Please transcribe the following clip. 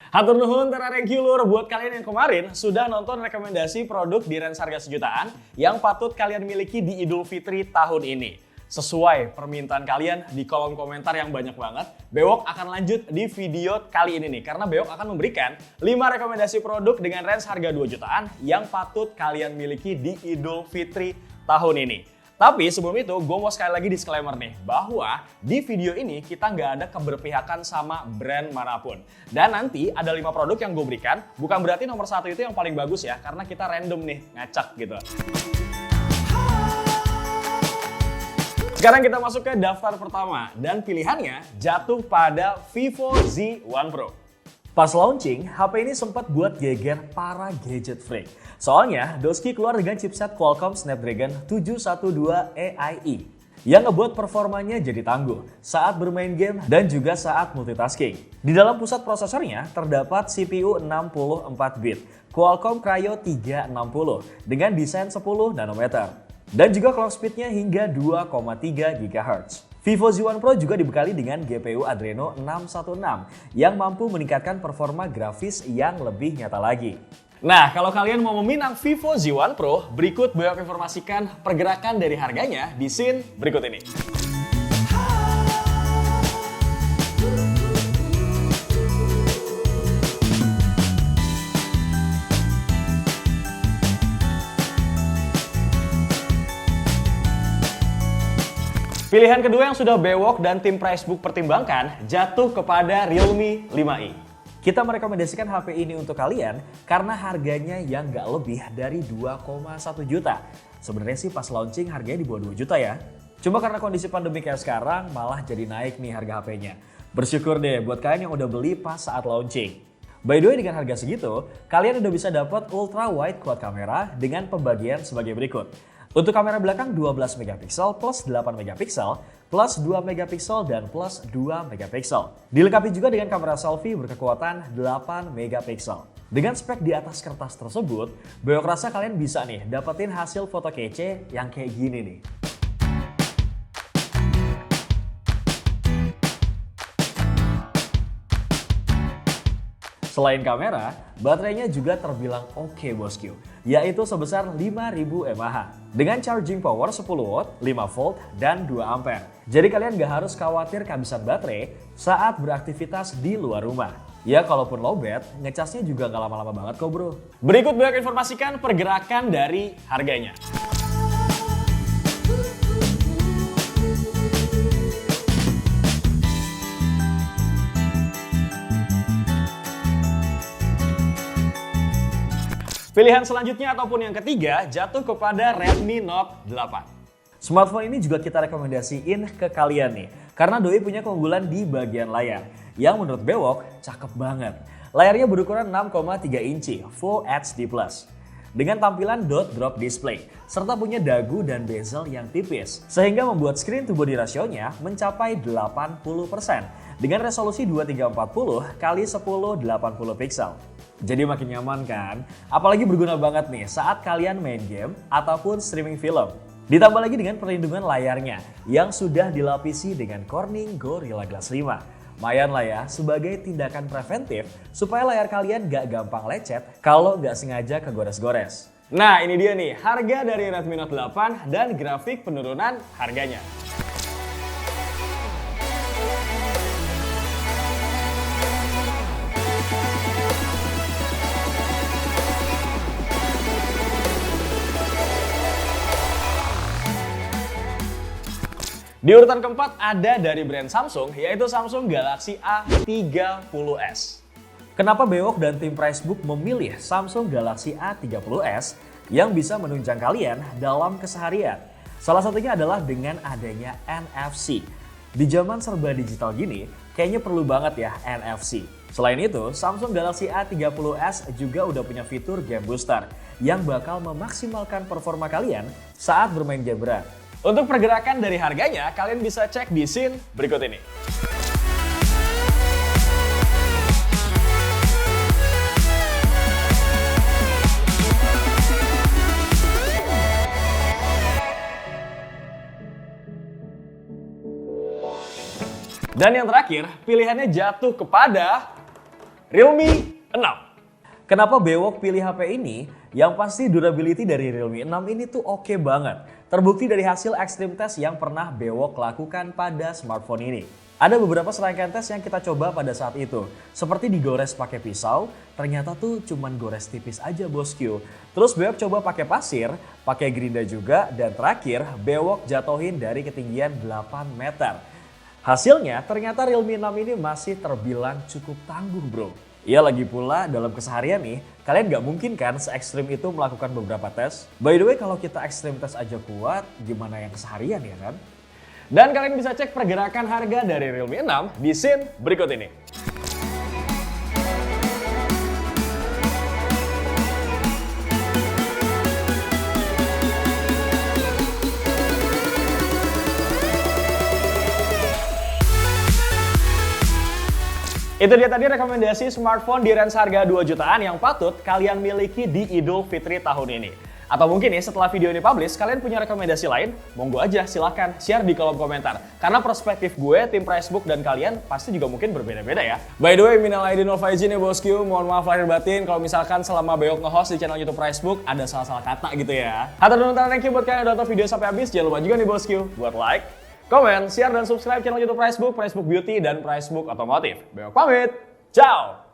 Hatur nuhun terarengki lur buat kalian yang kemarin sudah nonton rekomendasi produk di range harga sejutaan yang patut kalian miliki di Idul Fitri tahun ini. Sesuai permintaan kalian di kolom komentar yang banyak banget, Bewok akan lanjut di video kali ini nih. Karena Bewok akan memberikan 5 rekomendasi produk dengan range harga 2 jutaan yang patut kalian miliki di Idul Fitri tahun ini. Tapi sebelum itu, gue mau sekali lagi disclaimer nih, bahwa di video ini kita nggak ada keberpihakan sama brand manapun. Dan nanti ada 5 produk yang gue berikan, bukan berarti nomor 1 itu yang paling bagus ya, karena kita random nih, ngacak gitu. Sekarang kita masuk ke daftar pertama, dan pilihannya jatuh pada Vivo Z1 Pro. Pas launching, HP ini sempat buat geger para gadget freak. Soalnya, Doski keluar dengan chipset Qualcomm Snapdragon 712 AI yang ngebuat performanya jadi tangguh saat bermain game dan juga saat multitasking. Di dalam pusat prosesornya terdapat CPU 64 bit Qualcomm Kryo 360 dengan desain 10 nanometer dan juga clock speednya hingga 2,3 GHz. Vivo Z1 Pro juga dibekali dengan GPU Adreno 616 yang mampu meningkatkan performa grafis yang lebih nyata lagi. Nah, kalau kalian mau meminang Vivo Z1 Pro, berikut Bewok informasikan pergerakan dari harganya di scene berikut ini. Pilihan kedua yang sudah Bewok dan tim Pricebook pertimbangkan jatuh kepada Realme 5i. Kita merekomendasikan HP ini untuk kalian karena harganya yang nggak lebih dari 2,1 juta. Sebenarnya sih pas launching harganya di bawah 2 juta ya. Cuma karena kondisi pandemi kayak sekarang malah jadi naik nih harga HP-nya. Bersyukur deh buat kalian yang udah beli pas saat launching. By the way, dengan harga segitu, kalian udah bisa dapat ultra wide quad kamera dengan pembagian sebagai berikut. Untuk kamera belakang 12 MP plus 8 MP plus 2 MP dan plus 2 MP. Dilengkapi juga dengan kamera selfie berkekuatan 8 MP. Dengan spek di atas kertas tersebut, Bewok rasa kalian bisa nih dapetin hasil foto kece yang kayak gini nih. Selain kamera, baterainya juga terbilang oke bosku, yaitu sebesar 5000 mAh dengan charging power 10 watt, 5 volt, dan 2 ampere. Jadi kalian gak harus khawatir kehabisan baterai saat beraktivitas di luar rumah. Ya kalaupun lowbat, ngecasnya juga gak lama-lama banget kok bro. Berikut Bewok informasikan pergerakan dari harganya. Pilihan selanjutnya ataupun yang ketiga jatuh kepada Redmi Note 8. Smartphone ini juga kita rekomendasiin ke kalian nih, karena doi punya keunggulan di bagian layar yang menurut Bewok cakep banget. Layarnya berukuran 6,3 inci Full HD+, dengan tampilan dot drop display, serta punya dagu dan bezel yang tipis, sehingga membuat screen to body rasionya mencapai 80% dengan resolusi 2340 x 1080 pixel. Jadi makin nyaman kan? Apalagi berguna banget nih saat kalian main game ataupun streaming film. Ditambah lagi dengan perlindungan layarnya yang sudah dilapisi dengan Corning Gorilla Glass 5. Lumayan lah ya sebagai tindakan preventif supaya layar kalian gak gampang lecet kalau gak sengaja kegores-gores. Nah ini dia nih harga dari Redmi Note 8 dan grafik penurunan harganya. Di urutan keempat ada dari brand Samsung, yaitu Samsung Galaxy A30s. Kenapa Bewok dan tim Pricebook memilih Samsung Galaxy A30s yang bisa menunjang kalian dalam keseharian? Salah satunya adalah dengan adanya NFC. Di zaman serba digital gini, kayaknya perlu banget ya NFC. Selain itu, Samsung Galaxy A30s juga udah punya fitur Game Booster yang bakal memaksimalkan performa kalian saat bermain game berat. Untuk pergerakan dari harganya, kalian bisa cek di scene berikut ini. Dan yang terakhir, pilihannya jatuh kepada Realme 6. Kenapa Bewok pilih HP ini? Yang pasti durability dari Realme 6 ini tuh oke banget. Terbukti dari hasil extreme test yang pernah Bewok lakukan pada smartphone ini. Ada beberapa serangkaian tes yang kita coba pada saat itu. Seperti digores pakai pisau, ternyata tuh cuman gores tipis aja bosku. Terus Bewok coba pakai pasir, pakai gerinda juga, dan terakhir Bewok jatuhin dari ketinggian 8 meter. Hasilnya ternyata Realme 6 ini masih terbilang cukup tangguh bro. Ya lagi pula dalam keseharian nih, kalian gak mungkin kan se-ekstrim itu melakukan beberapa tes. By the way kalau kita ekstrim tes aja kuat, gimana yang keseharian ya kan? Dan kalian bisa cek pergerakan harga dari Realme 6 di scene berikut ini. Itu dia tadi rekomendasi smartphone di range harga 2 jutaan yang patut kalian miliki di Idul Fitri tahun ini. Atau mungkin nih setelah video ini publish, kalian punya rekomendasi lain? Monggo aja silahkan share di kolom komentar. Karena perspektif gue, tim Pricebook dan kalian pasti juga mungkin berbeda-beda ya. By the way, minal aidin wal faizin ya bosku. Mohon maaf lahir batin kalau misalkan selama Bewok nge-host di channel YouTube Pricebook ada salah-salah kata gitu ya. Hatur nuhun thank you buat kalian yang udah nonton video sampai habis. Jangan lupa juga nih bosku buat like, komen, share, dan subscribe channel YouTube Pricebook, Pricebook Beauty, dan Pricebook Otomotif. Bewok pamit, ciao!